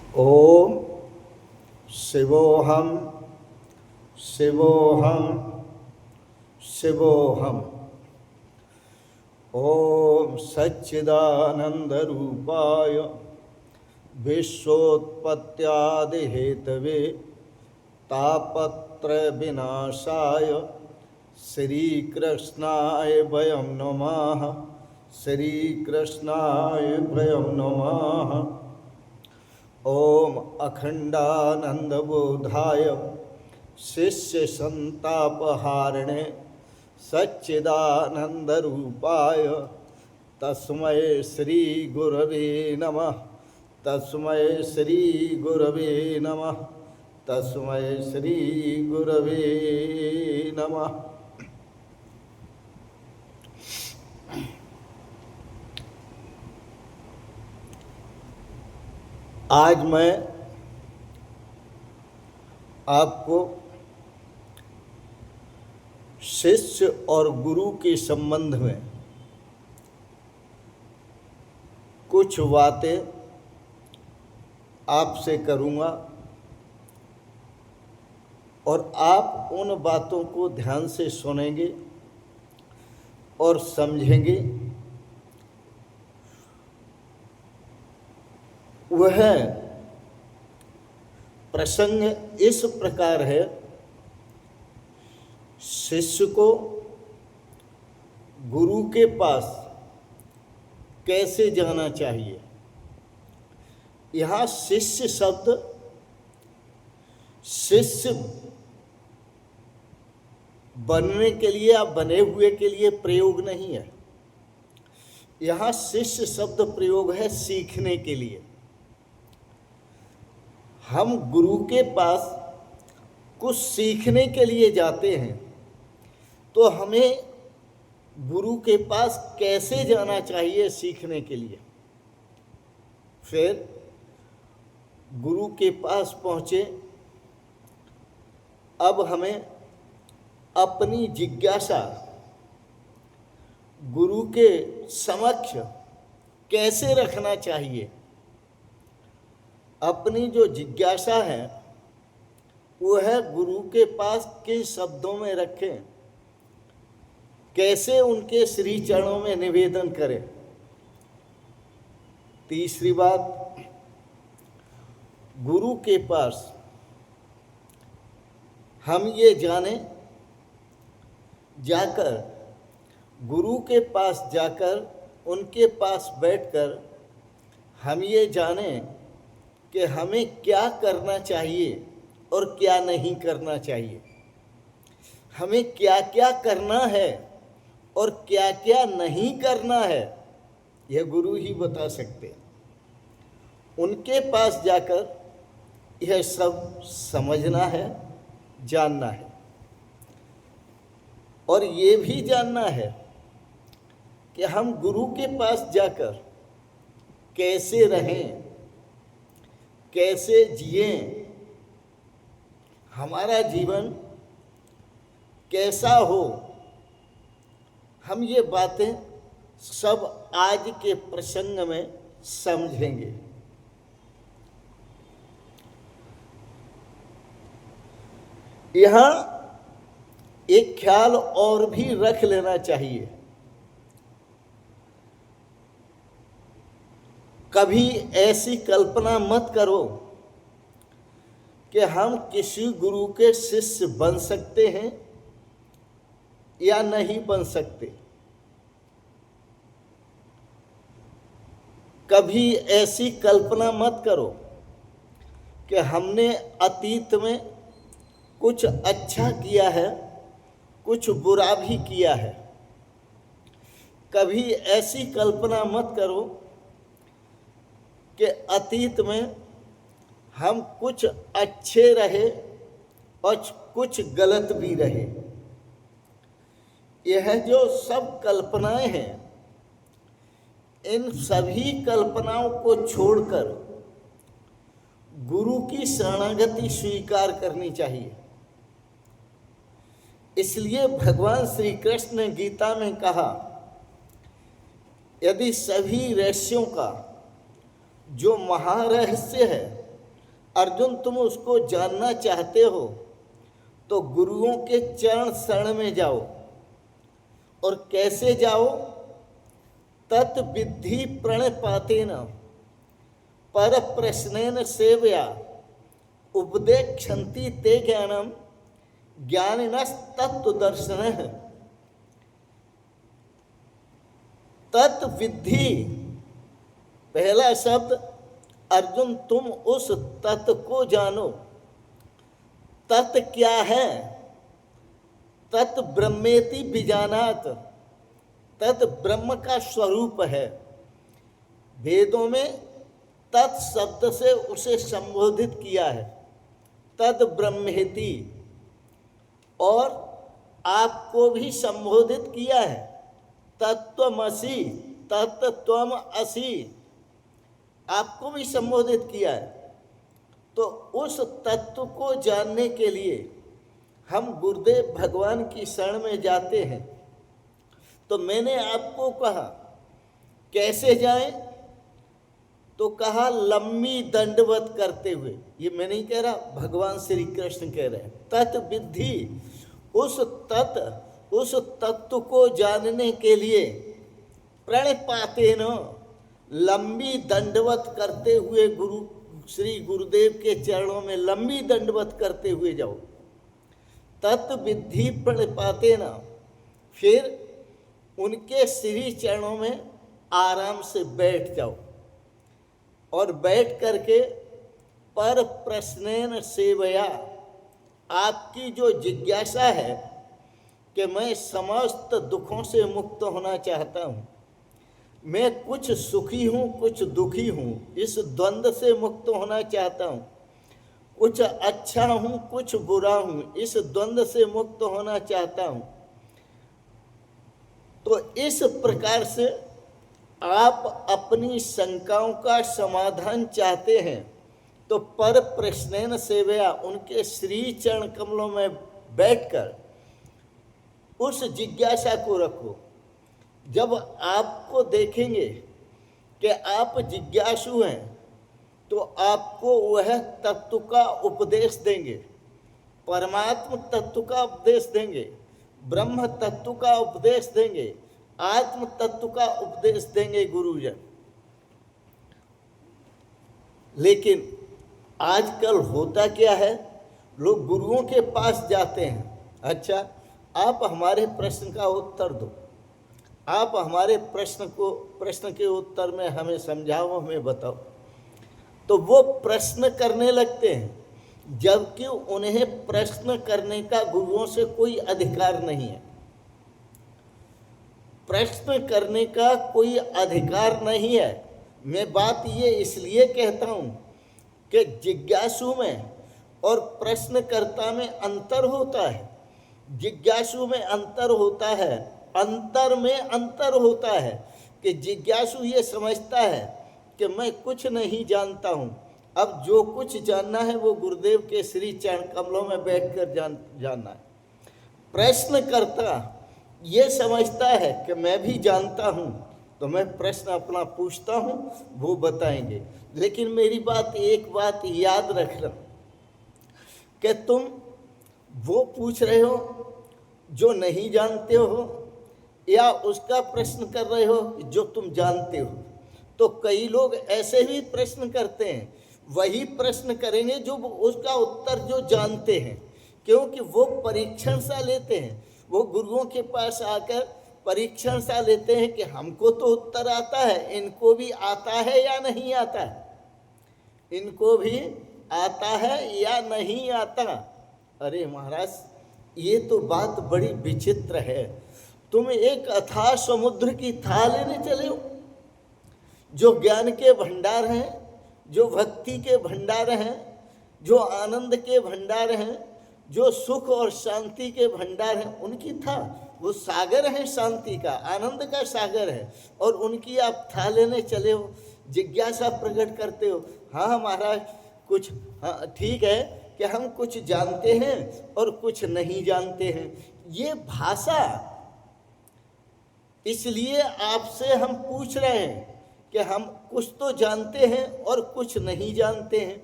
ओम शिवोहम शिवोहम शिवोहम। ओम सच्चिदानंद रूपाय विश्वोत्पत्त्यादि Hathaway तापत्रय विनाशाय श्री कृष्णाय वयं नमः। श्री कृष्णाय वयं नमः। ओम अखंडानंद बोधाय शिष्य संतापहारिणे सच्चिदानंद रूपाय तस्मै श्री गुरवे नमः। तस्मै श्री गुरवे नमः। तस्मै श्री गुरवे नमः। आज मैं आपको शिष्य और गुरु के संबंध में कुछ बातें आपसे करूँगा और आप उन बातों को ध्यान से सुनेंगे और समझेंगे। वह प्रसंग इस प्रकार है, शिष्य को गुरु के पास कैसे जाना चाहिए। यहाँ शिष्य शब्द शिष्य बनने के लिए या बने हुए के लिए प्रयोग नहीं है। यहाँ शिष्य शब्द प्रयोग है सीखने के लिए। हम गुरु के पास कुछ सीखने के लिए जाते हैं तो हमें गुरु के पास कैसे जाना चाहिए सीखने के लिए। फिर गुरु के पास पहुँचे, अब हमें अपनी जिज्ञासा गुरु के समक्ष कैसे रखना चाहिए। अपनी जो जिज्ञासा है वो है गुरु के पास किस शब्दों में रखें, कैसे उनके श्री चरणों में निवेदन करें। तीसरी बात, गुरु के पास हम ये जाने जाकर गुरु के पास जाकर उनके पास बैठकर हम ये जाने कि हमें क्या करना चाहिए और क्या नहीं करना चाहिए। हमें क्या क्या करना है और क्या क्या नहीं करना है, यह गुरु ही बता सकते हैं। उनके पास जाकर यह सब समझना है, जानना है और ये भी जानना है कि हम गुरु के पास जाकर कैसे रहें, कैसे जिएं, हमारा जीवन कैसा हो। हम ये बातें सब आज के प्रसंग में समझेंगे। यहाँ एक ख्याल और भी रख लेना चाहिए। कभी ऐसी कल्पना मत करो कि हम किसी गुरु के शिष्य बन सकते हैं या नहीं बन सकते। कभी ऐसी कल्पना मत करो कि हमने अतीत में कुछ अच्छा किया है, कुछ बुरा भी किया है। कभी ऐसी कल्पना मत करो कि अतीत में हम कुछ अच्छे रहे और कुछ गलत भी रहे। यह जो सब कल्पनाएं हैं, इन सभी कल्पनाओं को छोड़कर गुरु की शरणागति स्वीकार करनी चाहिए। इसलिए भगवान श्री कृष्ण ने गीता में कहा, यदि सभी रहस्यों का जो महारहस्य है अर्जुन तुम उसको जानना चाहते हो तो गुरुओं के चरण शरण में जाओ। और कैसे जाओ? तत् विद्धि प्रणपातेन पर प्रश्नेन सेवया उपदेक्षन्ति ते ज्ञानम ज्ञानिनस् तत्त्वदर्शिनः। तत् विद्धि, पहला शब्द, अर्जुन तुम उस तत्व को जानो। तत् क्या है? तत् ब्रह्मेति विजानात, तत् ब्रह्म का स्वरूप है। वेदों में तत् शब्द से उसे संबोधित किया है, तद ब्रह्मेति। और आपको भी संबोधित किया है, तत्त्वमसि, तत्त्वम असि, आपको भी संबोधित किया है। तो उस तत्व को जानने के लिए हम गुरुदेव भगवान की शरण में जाते हैं। तो मैंने आपको कहा कैसे जाएं? तो कहा लंबी दंडवत करते हुए। ये मैं नहीं कह रहा, भगवान श्री कृष्ण कह रहे हैं। तत् विद्धि, उस तत्व को जानने के लिए प्रणपातेन, लंबी दंडवत करते हुए गुरु श्री गुरुदेव के चरणों में लंबी दंडवत करते हुए जाओ। तत् विद्धि प्रणपातेन, फिर उनके श्री चरणों में आराम से बैठ जाओ। और बैठ करके पर प्रश्नेन सेवया, आपकी जो जिज्ञासा है कि मैं समस्त दुखों से मुक्त होना चाहता हूँ, मैं कुछ सुखी हूँ कुछ दुखी हूँ, इस द्वंद्व से मुक्त होना चाहता हूँ, कुछ अच्छा हूँ कुछ बुरा हूँ, इस द्वंद्व से मुक्त होना चाहता हूँ। तो इस प्रकार से आप अपनी शंकाओं का समाधान चाहते हैं तो पर प्रश्नेन सेवया, उनके श्री चरण कमलों में बैठकर उस जिज्ञासा को रखो। जब आपको देखेंगे कि आप जिज्ञासु हैं तो आपको वह तत्व का उपदेश देंगे, परमात्म तत्व का उपदेश देंगे, ब्रह्म तत्व का उपदेश देंगे, आत्म तत्व का उपदेश देंगे गुरुजन। लेकिन आजकल होता क्या है, लोग गुरुओं के पास जाते हैं, अच्छा आप हमारे प्रश्न का उत्तर दो, आप हमारे प्रश्न के उत्तर में हमें समझाओ, हमें बताओ। तो वो प्रश्न करने लगते हैं, जबकि उन्हें प्रश्न करने का गुरुओं से कोई अधिकार नहीं है। प्रश्न करने का कोई अधिकार नहीं है। मैं बात ये इसलिए कहता हूँ कि जिज्ञासु में और प्रश्नकर्ता में अंतर होता है। जिज्ञासु में अंतर होता है, अंतर में अंतर होता है कि जिज्ञासु ये समझता है कि मैं कुछ नहीं जानता हूँ, अब जो कुछ जानना है वो गुरुदेव के श्री चरण कमलों में बैठकर जानना है। प्रश्नकर्ता ये समझता है कि मैं भी जानता हूँ, तो मैं प्रश्न अपना पूछता हूँ, वो बताएंगे। लेकिन मेरी एक बात याद रखना कि तुम वो पूछ रहे हो जो नहीं जानते हो या उसका प्रश्न कर रहे हो जो तुम जानते हो। तो कई लोग ऐसे भी प्रश्न करते हैं, वही प्रश्न करेंगे जो उसका उत्तर जो जानते हैं, क्योंकि वो परीक्षण सा लेते हैं। वो गुरुओं के पास आकर परीक्षण सा लेते हैं कि हमको तो उत्तर आता है, इनको भी आता है या नहीं आता है, इनको भी आता है या नहीं आता। अरे महाराज, ये तो बात बड़ी विचित्र है। तुम एक अथाह समुद्र की थाह लेने चले हो, जो ज्ञान के भंडार हैं, जो भक्ति के भंडार हैं, जो आनंद के भंडार हैं, जो सुख और शांति के भंडार हैं, उनकी था। वो सागर है शांति का, आनंद का सागर है, और उनकी आप था लेने चले हो, जिज्ञासा प्रकट करते हो। हाँ महाराज, कुछ हाँ ठीक है कि हम कुछ जानते हैं और कुछ नहीं जानते हैं। ये भाषा इसलिए आपसे हम पूछ रहे हैं कि हम कुछ तो जानते हैं और कुछ नहीं जानते हैं।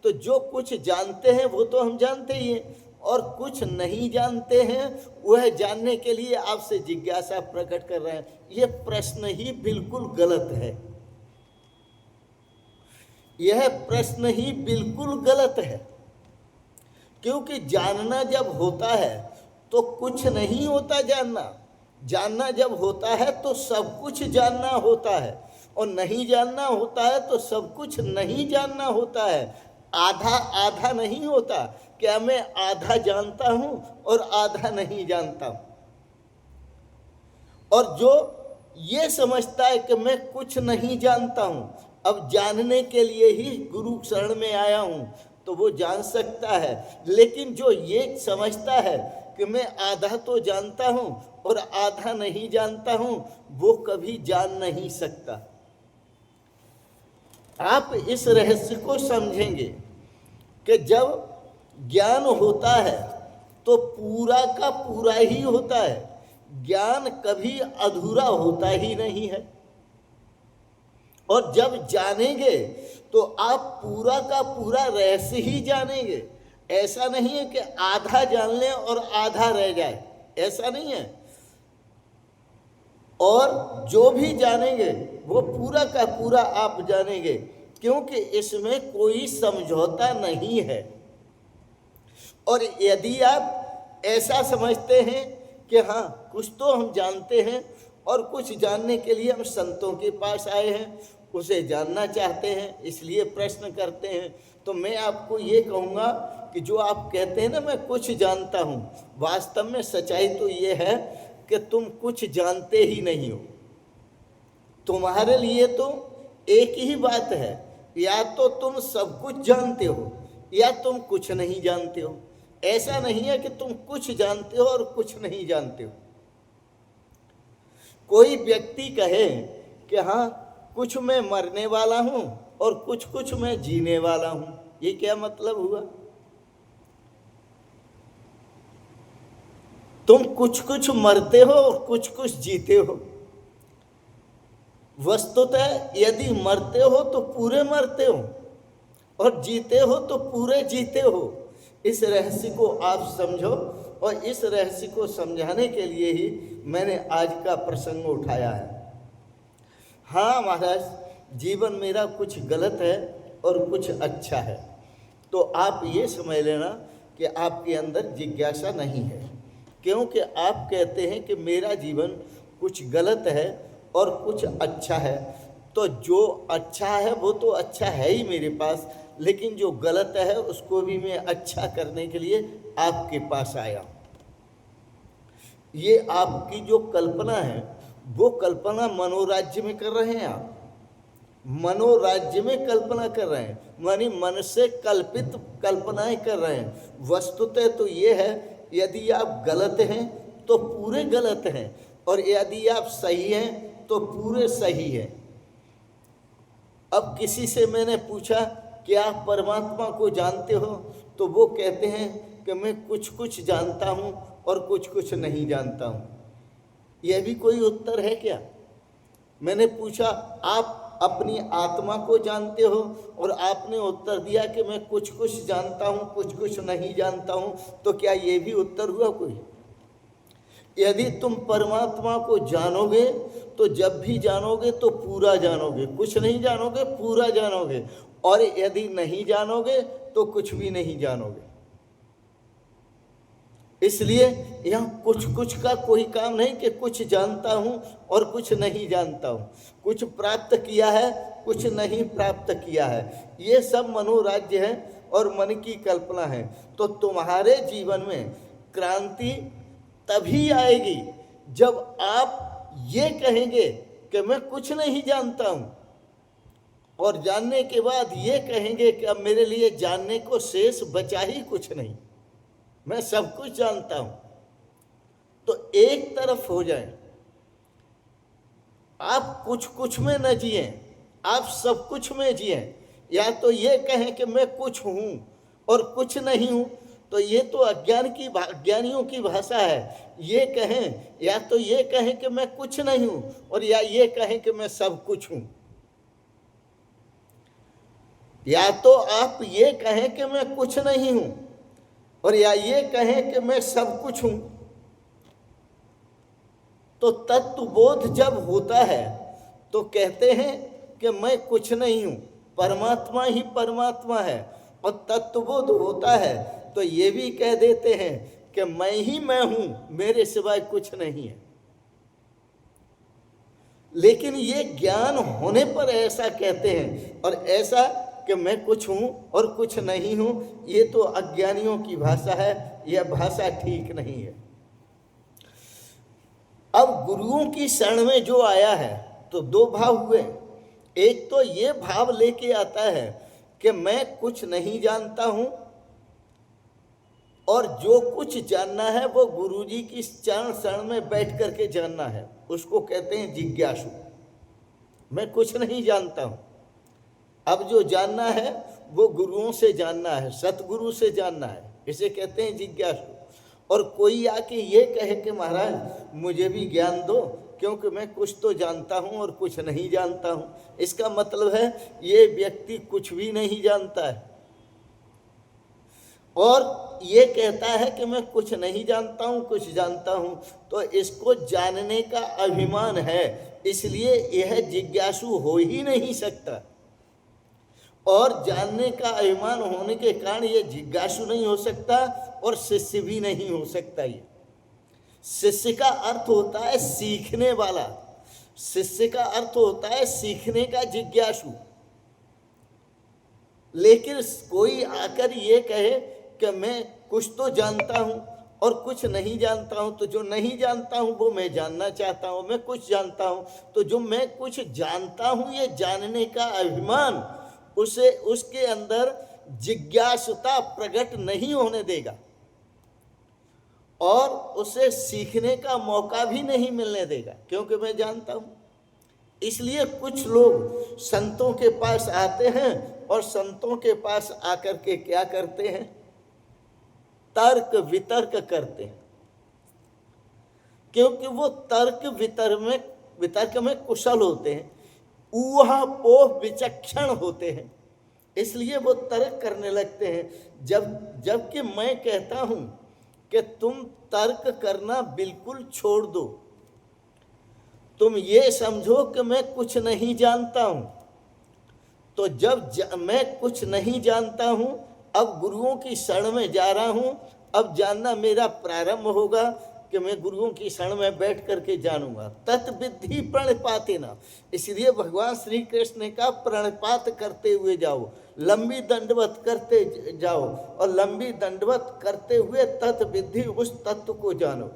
तो जो कुछ जानते हैं वो तो हम जानते ही हैं, और कुछ नहीं जानते हैं वह जानने के लिए आपसे जिज्ञासा प्रकट कर रहे हैं। यह प्रश्न ही बिल्कुल गलत है, यह प्रश्न ही बिल्कुल गलत है। क्योंकि जानना जब होता है तो कुछ नहीं होता जानना, जानना जब होता है तो सब कुछ जानना होता है, और नहीं जानना होता है तो सब कुछ नहीं जानना होता है। आधा आधा नहीं होता, क्या मैं आधा जानता हूं और आधा नहीं जानता हूं। और जो ये समझता है कि मैं कुछ नहीं जानता हूं, अब जानने के लिए ही गुरु शरण में आया हूं, तो वो जान सकता है। लेकिन जो ये समझता है कि मैं आधा तो जानता हूं और आधा नहीं जानता हूं, वो कभी जान नहीं सकता। आप इस रहस्य को समझेंगे कि जब ज्ञान होता है तो पूरा का पूरा ही होता है, ज्ञान कभी अधूरा होता ही नहीं है। और जब जानेंगे तो आप पूरा का पूरा रहस्य ही जानेंगे। ऐसा नहीं है कि आधा जान लें और आधा रह जाए, ऐसा नहीं है। और जो भी जानेंगे वो पूरा का पूरा आप जानेंगे, क्योंकि इसमें कोई समझौता नहीं है। और यदि आप ऐसा समझते हैं कि हाँ कुछ तो हम जानते हैं और कुछ जानने के लिए हम संतों के पास आए हैं, उसे जानना चाहते हैं, इसलिए प्रश्न करते हैं, तो मैं आपको ये कहूँगा कि जो आप कहते हैं ना मैं कुछ जानता हूँ, वास्तव में सच्चाई तो ये है कि तुम कुछ जानते ही नहीं हो। तुम्हारे लिए तो एक ही बात है, या तो तुम सब कुछ जानते हो या तुम कुछ नहीं जानते हो। ऐसा नहीं है कि तुम कुछ जानते हो और कुछ नहीं जानते हो। कोई व्यक्ति कहे कि हाँ कुछ मैं मरने वाला हूं और कुछ कुछ मैं जीने वाला हूं, ये क्या मतलब हुआ? तुम कुछ कुछ मरते हो और कुछ कुछ जीते हो। वस्तुतः यदि मरते हो तो पूरे मरते हो और जीते हो तो पूरे जीते हो। इस रहस्य को आप समझो, और इस रहस्य को समझाने के लिए ही मैंने आज का प्रसंग उठाया है। हाँ महाराज, जीवन मेरा कुछ गलत है और कुछ अच्छा है, तो आप ये समझ लेना कि आपके अंदर जिज्ञासा नहीं है, क्योंकि आप कहते हैं कि मेरा जीवन कुछ गलत है और कुछ अच्छा है। तो जो अच्छा है वो तो अच्छा है ही मेरे पास, लेकिन जो गलत है उसको भी मैं अच्छा करने के लिए आपके पास आया। ये आपकी जो कल्पना है वो कल्पना मनोराज्य में कर रहे हैं आप, मनोराज्य में कल्पना कर रहे हैं, मानी मन से कल्पित कल्पनाएं कर रहे हैं। वस्तुतः तो ये है, यदि आप गलत हैं तो पूरे गलत हैं, और यदि आप सही हैं तो पूरे सही हैं। अब किसी से मैंने पूछा कि आप परमात्मा को जानते हो, तो वो कहते हैं कि मैं कुछ कुछ जानता हूँ और कुछ कुछ नहीं जानता हूँ। यह भी कोई उत्तर है क्या? मैंने पूछा आप अपनी आत्मा को जानते हो, और आपने उत्तर दिया कि मैं कुछ कुछ जानता हूँ कुछ कुछ नहीं जानता हूँ, तो क्या ये भी उत्तर हुआ कोई? यदि तुम परमात्मा को जानोगे तो जब भी जानोगे तो पूरा जानोगे, कुछ नहीं जानोगे पूरा जानोगे, और यदि नहीं जानोगे तो कुछ भी नहीं जानोगे। इसलिए यहाँ कुछ कुछ का कोई काम नहीं कि कुछ जानता हूँ और कुछ नहीं जानता हूँ, कुछ प्राप्त किया है कुछ नहीं प्राप्त किया है। ये सब मनोराज्य है और मन की कल्पना है। तो तुम्हारे जीवन में क्रांति तभी आएगी जब आप ये कहेंगे कि मैं कुछ नहीं जानता हूँ, और जानने के बाद ये कहेंगे कि अब मेरे लिए जानने को शेष बचा ही कुछ नहीं, मैं सब कुछ जानता हूं। तो एक तरफ हो जाए, आप कुछ कुछ में न जिए, आप सब कुछ में जिए। या तो ये कहें कि मैं कुछ हूं और कुछ नहीं हूं, तो ये तो अज्ञानियों की भाषा है। ये कहें, या तो ये कहें कि मैं कुछ नहीं हूं, और या ये कहें कि मैं सब कुछ हूं। या तो आप ये कहें कि मैं कुछ नहीं हूं, और या ये कहें कि मैं सब कुछ हूं। तो तत्वबोध जब होता है तो कहते हैं कि मैं कुछ नहीं हूं, परमात्मा ही परमात्मा है। और तत्वबोध होता है तो ये भी कह देते हैं कि मैं ही मैं हूं, मेरे सिवाय कुछ नहीं है। लेकिन ये ज्ञान होने पर ऐसा कहते हैं, और ऐसा कि मैं कुछ हूं और कुछ नहीं हूं, ये तो अज्ञानियों की भाषा है, यह भाषा ठीक नहीं है। अब गुरुओं की शरण में जो आया है तो दो भाव हुए। एक तो ये भाव लेके आता है कि मैं कुछ नहीं जानता हूं, और जो कुछ जानना है वो गुरुजी की चरण शरण में बैठ करके जानना है, उसको कहते हैं जिज्ञासु। मैं कुछ नहीं जानता हूं, अब जो जानना है वो गुरुओं से जानना है, सतगुरु से जानना है, इसे कहते हैं जिज्ञासु। और कोई आके ये कहे कि महाराज मुझे भी ज्ञान दो, क्योंकि मैं कुछ तो जानता हूं और कुछ नहीं जानता हूं, इसका मतलब है ये व्यक्ति कुछ भी नहीं जानता है। और ये कहता है कि मैं कुछ नहीं जानता हूं, कुछ जानता हूं, तो इसको जानने का अभिमान है, इसलिए यह जिज्ञासु हो ही नहीं सकता। और जानने का अभिमान होने के कारण यह जिज्ञासु नहीं हो सकता, और शिष्य भी नहीं हो सकता। ये शिष्य का अर्थ होता है सीखने वाला, शिष्य का अर्थ होता है सीखने का जिज्ञासु। लेकिन कोई आकर ये कहे कि मैं कुछ तो जानता हूं और कुछ नहीं जानता हूं, तो जो नहीं जानता हूं वो मैं जानना चाहता हूं, मैं कुछ जानता हूं, तो जो मैं कुछ जानता हूं ये जानने का अभिमान उसे उसके अंदर जिज्ञासुता प्रकट नहीं होने देगा, और उसे सीखने का मौका भी नहीं मिलने देगा, क्योंकि मैं जानता हूं। इसलिए कुछ लोग संतों के पास आते हैं और संतों के पास आकर के क्या करते हैं, तर्क वितर्क करते हैं, क्योंकि वो तर्क वितर्क में कुशल होते हैं, ऊहापोह विचक्षण होते हैं, इसलिए वो तर्क करने लगते हैं। जबकि मैं कहता हूं कि तुम तर्क करना बिल्कुल छोड़ दो, तुम ये समझो कि मैं कुछ नहीं जानता हूं। तो मैं कुछ नहीं जानता हूं, अब गुरुओं की शरण में जा रहा हूं, अब जानना मेरा प्रारंभ होगा कि मैं गुरुओं की शरण में बैठ करके जानूंगा। तत्विद्धि प्रणिपातेन, इसलिए भगवान श्री कृष्ण ने कहा प्रणिपात करते हुए जाओ, लंबी दंडवत करते जाओ, और लंबी दंडवत करते हुए तत्विद्धि उस तत्व को जानो।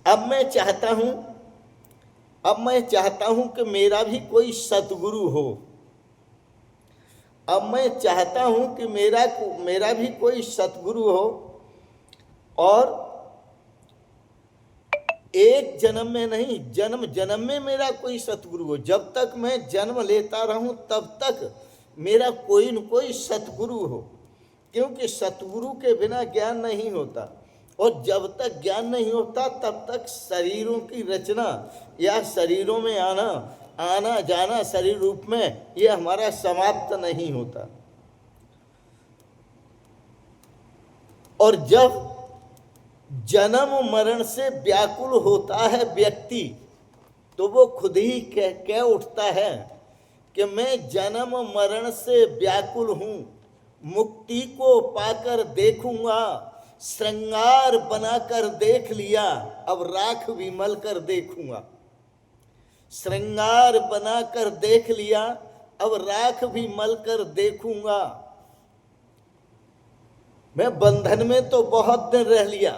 अब मैं चाहता हूं कि मेरा भी कोई सतगुरु हो। अब मैं चाहता हूं कि मेरा भी कोई सतगुरु हो, और एक जन्म में नहीं, जन्म जन्म में मेरा कोई सतगुरु हो। जब तक मैं जन्म लेता रहूं तब तक मेरा कोई न कोई सतगुरु हो, क्योंकि सतगुरु के बिना ज्ञान नहीं होता, और जब तक ज्ञान नहीं होता तब तक शरीरों की रचना या शरीरों में आना जाना शरीर रूप में ये हमारा समाप्त नहीं होता। और जब जन्म मरण से व्याकुल होता है व्यक्ति, तो वो खुद ही कह उठता है कि मैं जन्म मरण से व्याकुल हूं, मुक्ति को पाकर देखूंगा, श्रृंगार बनाकर देख लिया, अब राख भी मल कर देखूंगा। श्रृंगार बनाकर देख लिया, अब राख भी मल कर देखूंगा। मैं बंधन में तो बहुत दिन रह लिया,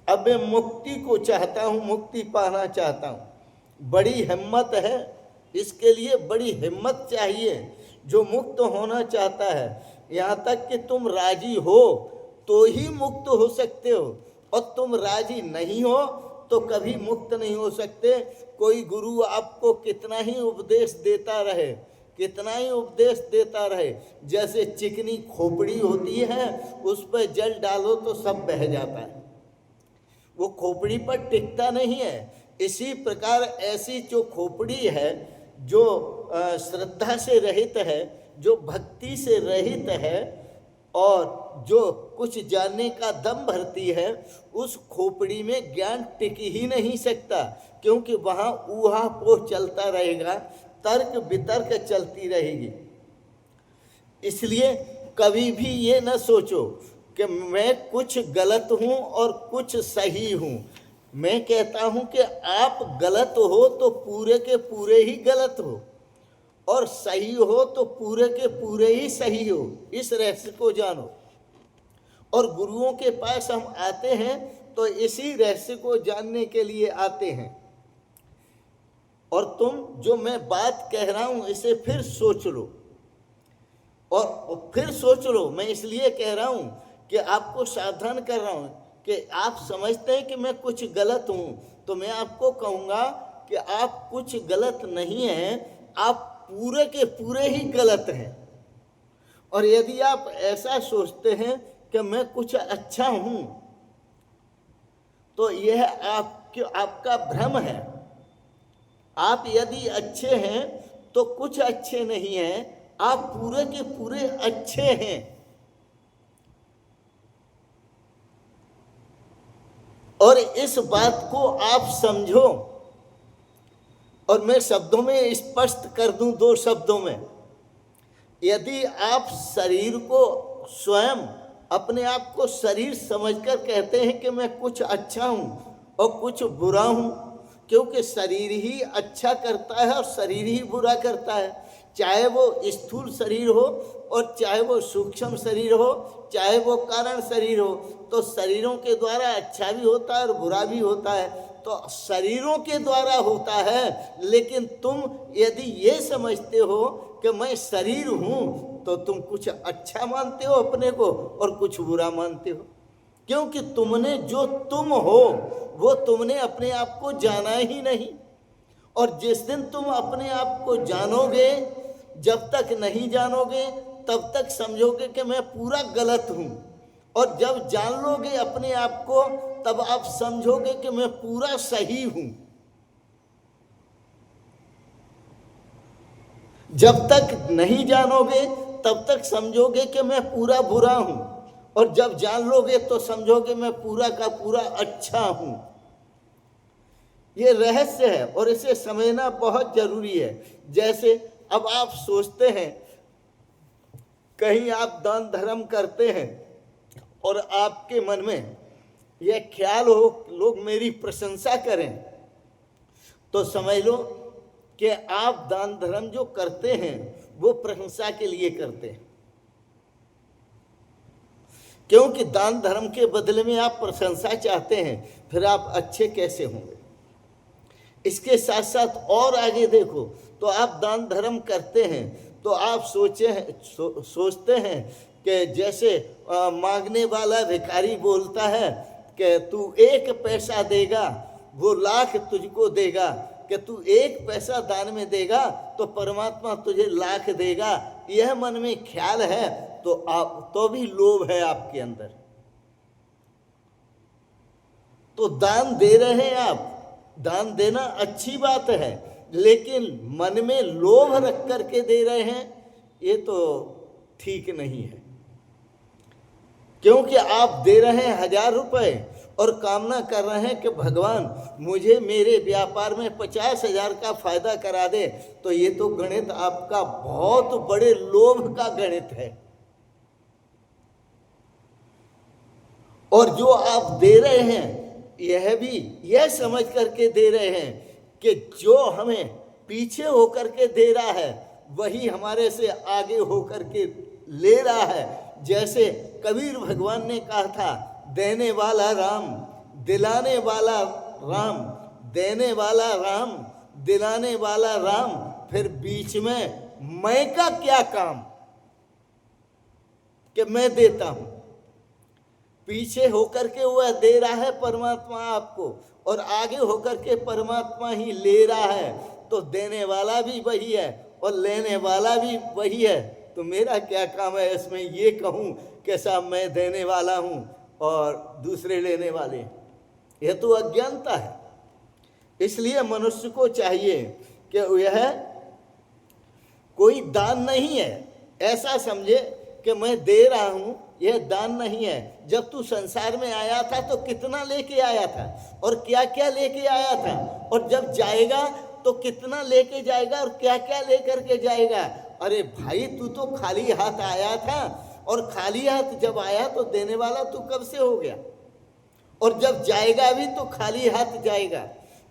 अब मैं मुक्ति को चाहता हूं, मुक्ति पाना चाहता हूं। बड़ी हिम्मत है, इसके लिए बड़ी हिम्मत चाहिए जो मुक्त होना चाहता है। यहाँ तक कि तुम राजी हो तो ही मुक्त हो सकते हो, और तुम राजी नहीं हो तो कभी मुक्त नहीं हो सकते। कोई गुरु आपको कितना ही उपदेश देता रहे, जैसे चिकनी खोपड़ी होती है, उस पर जल डालो तो सब बह जाता है, वो खोपड़ी पर टिकता नहीं है। इसी प्रकार ऐसी जो खोपड़ी है, जो श्रद्धा से रहित है, जो भक्ति से रहित है और जो कुछ जानने का दम भरती है, उस खोपड़ी में ज्ञान टिक ही नहीं सकता, क्योंकि वहाँ ऊहापोह चलता रहेगा, तर्क वितर्क चलती रहेगी। इसलिए कभी भी ये न सोचो कि मैं कुछ गलत हूँ और कुछ सही हूँ। मैं कहता हूँ कि आप गलत हो तो पूरे के पूरे ही गलत हो, और सही हो तो पूरे के पूरे ही सही हो। इस रहस्य को जानो। और गुरुओं के पास हम आते हैं तो इसी रहस्य को जानने के लिए आते हैं। और तुम जो मैं बात कह रहा हूं इसे फिर सोच लो, और फिर सोच लो। मैं इसलिए कह रहा हूं कि आपको सावधान कर रहा हूं कि आप समझते हैं कि मैं कुछ गलत हूं, तो मैं आपको कहूंगा कि आप कुछ गलत नहीं हैं, आप पूरे के पूरे ही गलत हैं। और यदि आप ऐसा सोचते हैं कि मैं कुछ अच्छा हूं, तो यह आपका भ्रम है। आप यदि अच्छे हैं तो कुछ अच्छे नहीं हैं, आप पूरे के पूरे अच्छे हैं। और इस बात को आप समझो। और मैं शब्दों में स्पष्ट कर दूं, 2 शब्दों में। यदि आप शरीर को स्वयं अपने आप को शरीर समझकर कहते हैं कि मैं कुछ अच्छा हूं और कुछ बुरा हूं, क्योंकि शरीर ही अच्छा करता है और शरीर ही बुरा करता है। चाहे वो स्थूल शरीर हो और चाहे वो सूक्ष्म शरीर हो, चाहे वो कारण शरीर हो, तो शरीरों के द्वारा अच्छा भी होता है और बुरा भी होता है। तो शरीरों के द्वारा होता है। लेकिन तुम यदि ये समझते हो कि मैं शरीर हूं, तो तुम कुछ अच्छा मानते हो अपने को और कुछ बुरा मानते हो, क्योंकि तुमने जो तुम हो वो तुमने अपने आप को जाना ही नहीं। और जिस दिन तुम अपने आप को जानोगे, जब तक नहीं जानोगे तब तक समझोगे कि मैं पूरा गलत हूं, और जब जान लोगे अपने आप को तब आप समझोगे कि मैं पूरा सही हूं। जब तक नहीं जानोगे तब तक समझोगे कि मैं पूरा बुरा हूं, और जब जान लोगे तो समझोगे मैं पूरा का पूरा अच्छा हूं। ये रहस्य है और इसे समझना बहुत जरूरी है। जैसे अब आप सोचते हैं, कहीं आप दान धर्म करते हैं और आपके मन में यह ख्याल हो लोग मेरी प्रशंसा करें, तो समझ लो कि आप दान धर्म जो करते हैं वो प्रशंसा के लिए करते हैं, क्योंकि दान धर्म के बदले में आप प्रशंसा चाहते हैं, फिर आप अच्छे कैसे होंगे। इसके साथ साथ और आगे देखो, तो आप दान धर्म करते हैं तो आप सोचते हैं कि जैसे मांगने वाला भिखारी बोलता है कि तू 1 पैसा देगा वो लाख तुझको देगा, कि तू 1 पैसा दान में देगा तो परमात्मा तुझे लाख देगा। यह मन में ख्याल है तो आप तो भी लोभ है आपके अंदर। तो दान दे रहे हैं आप, दान देना अच्छी बात है, लेकिन मन में लोभ रख करके दे रहे हैं, ये तो ठीक नहीं है। क्योंकि आप दे रहे हैं 1000 रुपए और कामना कर रहे हैं कि भगवान मुझे मेरे व्यापार में 50,000 का फायदा करा दे, तो ये तो गणित आपका बहुत बड़े लोभ का गणित है। और जो आप दे रहे हैं यह भी यह समझ करके दे रहे हैं कि जो हमें पीछे होकर के दे रहा है वही हमारे से आगे होकर के ले रहा है। जैसे कबीर भगवान ने कहा था, देने वाला राम दिलाने वाला राम, देने वाला राम दिलाने वाला राम, फिर बीच में मैं का क्या काम कि मैं देता हूं। पीछे होकर के वह दे रहा है परमात्मा आपको, और आगे होकर के परमात्मा ही ले रहा है। तो देने वाला भी वही है और लेने वाला भी वही है, तो मेरा क्या काम है इसमें ये कहूं कि साहब मैं देने वाला हूं और दूसरे लेने वाले। यह तो अज्ञानता है। इसलिए मनुष्य को चाहिए कि यह कोई दान नहीं है, ऐसा समझे कि मैं दे रहा हूं, यह दान नहीं है। जब तू संसार में आया था तो कितना लेके आया था और क्या क्या लेके आया था, और जब जाएगा तो कितना लेके जाएगा और क्या क्या लेकर के जाएगा। अरे भाई, तू तो खाली हाथ आया था, और खाली हाथ जब आया तो देने वाला तू कब से हो गया, और जब जाएगा भी तो खाली हाथ जाएगा।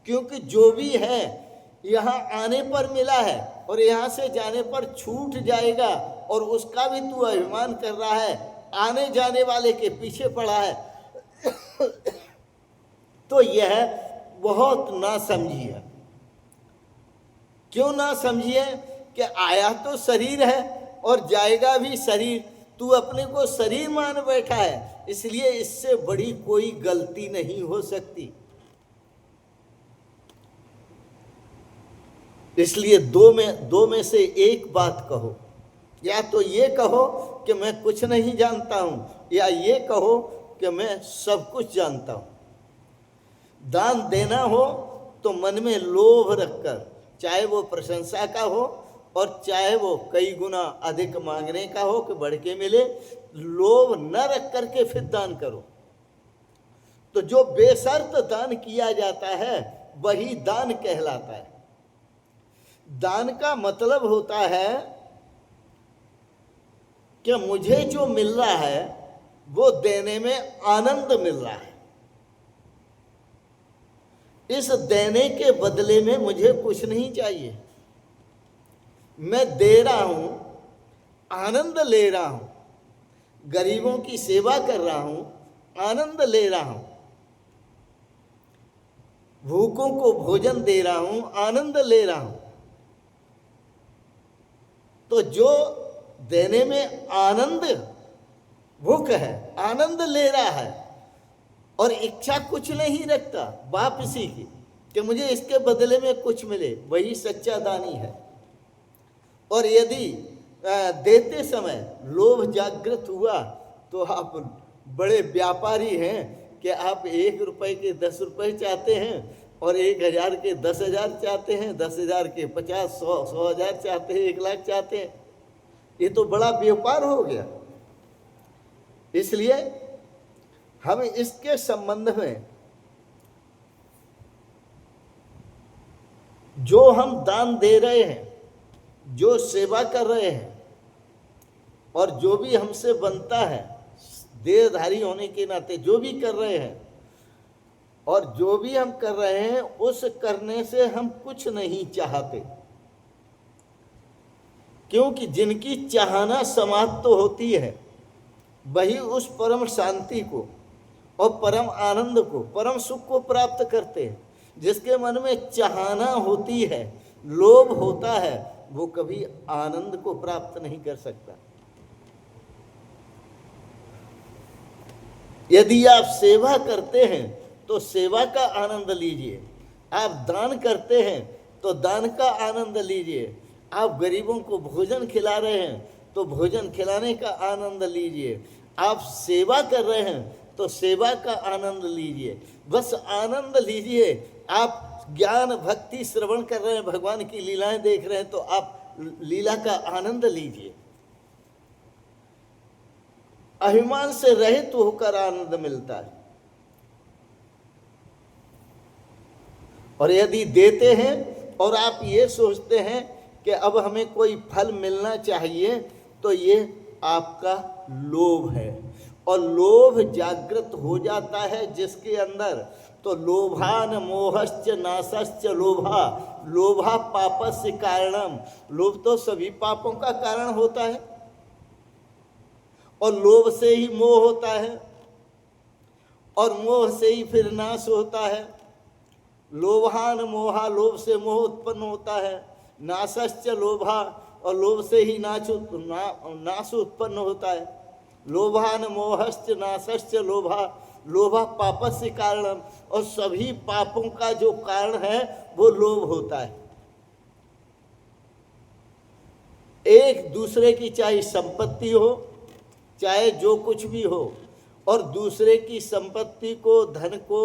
क्योंकि जो भी है यहाँ आने पर मिला है और यहाँ से जाने पर छूट जाएगा, और उसका भी तू अभिमान कर रहा है, आने जाने वाले के पीछे पड़ा है। तो यह बहुत ना समझिए। क्यों ना समझिए? कि आया तो शरीर है और जाएगा भी शरीर। तू अपने को शरीर मान बैठा है, इसलिए इससे बड़ी कोई गलती नहीं हो सकती। इसलिए दो में से एक बात कहो। या तो ये कहो कि मैं कुछ नहीं जानता हूं, या ये कहो कि मैं सब कुछ जानता हूं। दान देना हो तो मन में लोभ रखकर, चाहे वो प्रशंसा का हो और चाहे वो कई गुना अधिक मांगने का हो कि बढ़ के मिले, लोभ न रख करके फिर दान करो। तो जो बेशर्त दान किया जाता है वही दान कहलाता है। दान का मतलब होता है कि मुझे जो मिल रहा है वो देने में आनंद मिल रहा है। इस देने के बदले में मुझे कुछ नहीं चाहिए। मैं दे रहा हूं, आनंद ले रहा हूं, गरीबों की सेवा कर रहा हूं, आनंद ले रहा हूं, भूखों को भोजन दे रहा हूं, आनंद ले रहा हूं। तो जो देने में आनंद, भूख है, आनंद ले रहा है और इच्छा कुछ नहीं रखता वापसी की कि मुझे इसके बदले में कुछ मिले, वही सच्चा दानी है। और यदि देते समय लोभ जागृत हुआ तो आप बड़े व्यापारी हैं कि आप 1 रुपए के 10 रुपए चाहते हैं और 1000 के 10,000 चाहते हैं, 10,000 के 50, 100,000 चाहते हैं, 1 लाख चाहते हैं। ये तो बड़ा व्यापार हो गया। इसलिए हम इसके संबंध में जो हम दान दे रहे हैं, जो सेवा कर रहे हैं और जो भी हमसे बनता है देहधारी होने के नाते जो भी कर रहे हैं, और जो भी हम कर रहे हैं उस करने से हम कुछ नहीं चाहते। क्योंकि जिनकी चाहना समाप्त तो होती है वही उस परम शांति को और परम आनंद को, परम सुख को प्राप्त करते हैं। जिसके मन में चाहना होती है, लोभ होता है, वो कभी आनंद को प्राप्त नहीं कर सकता। यदि आप सेवा करते हैं तो सेवा का आनंद लीजिए, आप दान करते हैं तो दान का आनंद लीजिए, आप गरीबों को भोजन खिला रहे हैं तो भोजन खिलाने का आनंद लीजिए, आप सेवा कर रहे हैं तो सेवा का आनंद लीजिए। बस आनंद लीजिए। आप ज्ञान भक्ति श्रवण कर रहे हैं, भगवान की लीलाएं देख रहे हैं तो आप लीला का आनंद लीजिए। अभिमान से रहित होकर आनंद मिलता है। और यदि देते हैं और आप ये सोचते हैं कि अब हमें कोई फल मिलना चाहिए, तो ये आपका लोभ है। और लोभ जागृत हो जाता है जिसके अंदर, तो लोभान मोहश्च नाशश्च लोभा, लोभा पापस्य कारणम। लोभ तो सभी पापों का कारण होता है और लोभ से ही मोह होता है और मोह से ही फिर नाश होता है। लोभान मोहा, लोभ से मोह उत्पन्न होता है। नाशश्च लोभा, और लोभ से ही नाश उत्पन्न होता है। लोभान मोहश्च नाशश्च लोभा, लोभा पापस्य कारणम। और सभी पापों का जो कारण है वो लोभ होता है। एक दूसरे की चाहे संपत्ति हो, चाहे जो कुछ भी हो, और दूसरे की संपत्ति को, धन को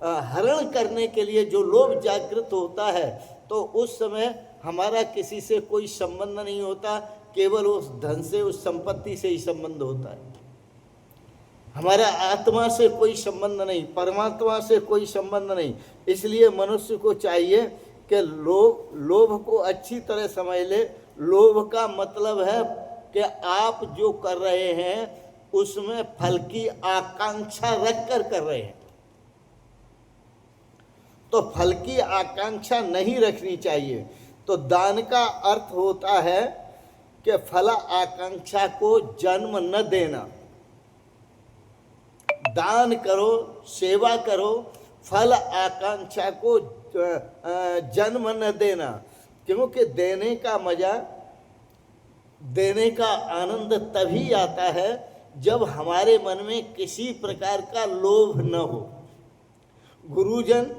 हरण करने के लिए जो लोभ जागृत होता है, तो उस समय हमारा किसी से कोई संबंध नहीं होता केवल उस धन से, उस संपत्ति से ही संबंध होता है। हमारा आत्मा से कोई संबंध नहीं, परमात्मा से कोई संबंध नहीं। इसलिए मनुष्य को चाहिए कि लोभ को अच्छी तरह समझ ले। लोभ का मतलब है कि आप जो कर रहे हैं उसमें फल की आकांक्षा रखकर कर रहे हैं, तो फल की आकांक्षा नहीं रखनी चाहिए। तो दान का अर्थ होता है कि फल आकांक्षा को जन्म न देना। दान करो, सेवा करो, फल आकांक्षा को जन्म न देना, क्योंकि देने का मजा, देने का आनंद तभी आता है जब हमारे मन में किसी प्रकार का लोभ न हो। गुरुजन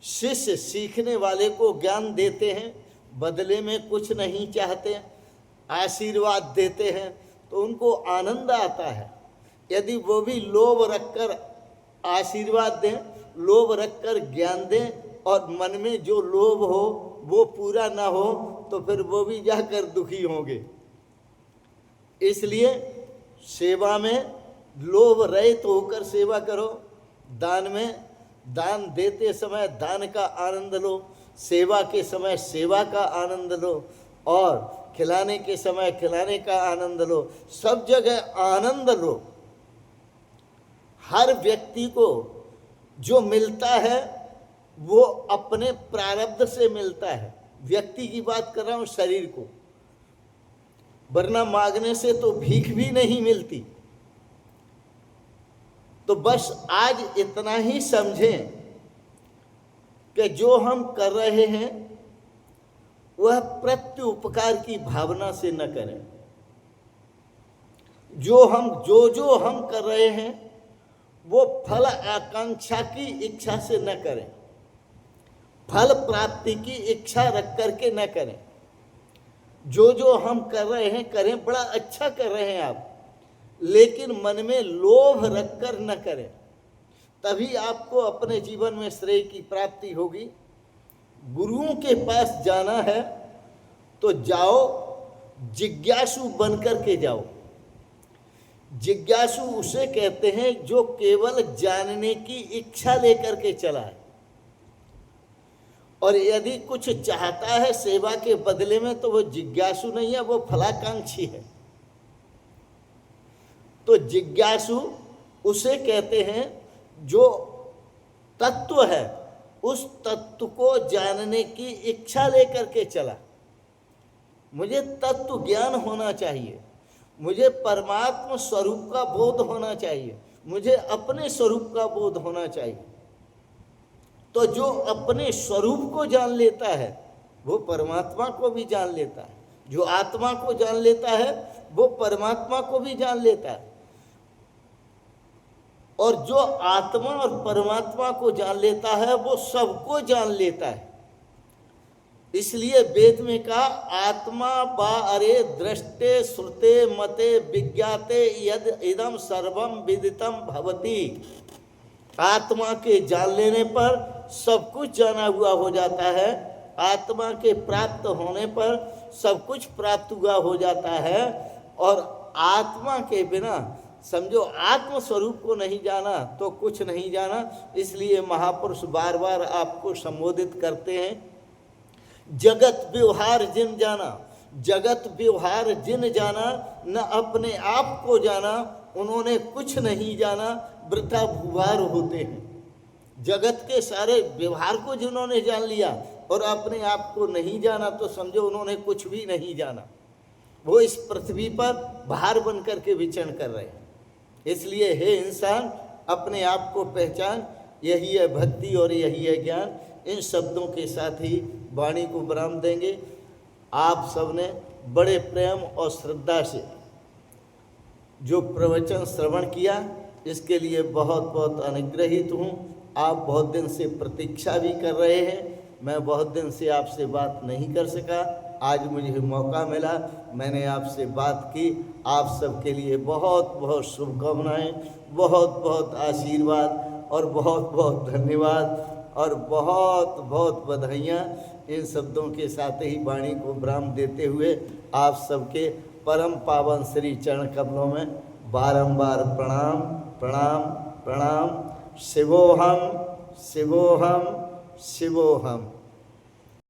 शिष्य सीखने वाले को ज्ञान देते हैं, बदले में कुछ नहीं चाहते, आशीर्वाद देते हैं, तो उनको आनंद आता है। यदि वो भी लोभ रखकर आशीर्वाद दें, लोभ रखकर ज्ञान दें, और मन में जो लोभ हो वो पूरा ना हो, तो फिर वो भी जाकर दुखी होंगे। इसलिए सेवा में लोभ रहित होकर सेवा करो। दान में, दान देते समय दान का आनंद लो, सेवा के समय सेवा का आनंद लो, और खिलाने के समय खिलाने का आनंद लो। सब जगह आनंद लो। हर व्यक्ति को जो मिलता है वो अपने प्रारब्ध से मिलता है। व्यक्ति की बात कर रहा हूँ, शरीर को, वरना मांगने से तो भीख भी नहीं मिलती। तो बस आज इतना ही समझें कि जो हम कर रहे हैं वह प्रत्युपकार की भावना से न करें। जो हम कर रहे हैं वो फल आकांक्षा की इच्छा से न करें, फल प्राप्ति की इच्छा रख करके न करें। जो हम कर रहे हैं करें, बड़ा अच्छा कर रहे हैं आप, लेकिन मन में लोभ रखकर न करें। तभी आपको अपने जीवन में श्रेय की प्राप्ति होगी। गुरुओं के पास जाना है तो जाओ, जिज्ञासु बनकर के जाओ। जिज्ञासु उसे कहते हैं जो केवल जानने की इच्छा लेकर के चला है, और यदि कुछ चाहता है सेवा के बदले में तो वो जिज्ञासु नहीं है, वो फलाकांक्षी है। तो जिज्ञासु उसे कहते हैं जो तत्व है उस तत्व को जानने की इच्छा लेकर के चला। मुझे तत्व ज्ञान होना चाहिए, मुझे परमात्मा स्वरूप का बोध होना चाहिए, मुझे अपने स्वरूप का बोध होना चाहिए। तो जो अपने स्वरूप को जान लेता है वो परमात्मा को भी जान लेता है, जो आत्मा को जान लेता है वो परमात्मा को भी जान लेता है, और जो आत्मा और परमात्मा को जान लेता है वो सबको जान लेता है। इसलिए वेद में कहा, आत्मा बा अरे दृष्टे श्रुते मते विज्ञाते यद इदम सर्वम विदितम भवति। आत्मा के जान लेने पर सब कुछ जाना हुआ हो जाता है, आत्मा के प्राप्त होने पर सब कुछ प्राप्त हुआ हो जाता है। और आत्मा के बिना समझो आत्म स्वरूप को नहीं जाना तो कुछ नहीं जाना। इसलिए महापुरुष बार बार आपको संबोधित करते हैं, जगत व्यवहार जिन जाना, जगत व्यवहार जिन जाना, न अपने आप को जाना, उन्होंने कुछ नहीं जाना, वृथा भूभार होते हैं। जगत के सारे व्यवहार को जिन्होंने जान लिया और अपने आप को नहीं जाना तो समझो उन्होंने कुछ भी नहीं जाना। वो इस पृथ्वी पर भार बन करके विचरण कर रहे हैं। इसलिए हे इंसान, अपने आप को पहचान, यही है भक्ति और यही है ज्ञान। इन शब्दों के साथ ही वाणी को विराम देंगे। आप सबने बड़े प्रेम और श्रद्धा से जो प्रवचन श्रवण किया इसके लिए बहुत बहुत अनुग्रहित हूँ। आप बहुत दिन से प्रतीक्षा भी कर रहे हैं, मैं बहुत दिन से आपसे बात नहीं कर सका, आज मुझे मौका मिला, मैंने आपसे बात की। आप सबके लिए बहुत बहुत शुभकामनाएं, बहुत बहुत आशीर्वाद और बहुत बहुत धन्यवाद और बहुत बहुत बधाइयाँ। इन शब्दों के साथ ही वाणी को विराम देते हुए आप सबके परम पावन श्री चरण कमलों में बारंबार प्रणाम प्रणाम प्रणाम। शिवोहम शिवोहम शिवोहम।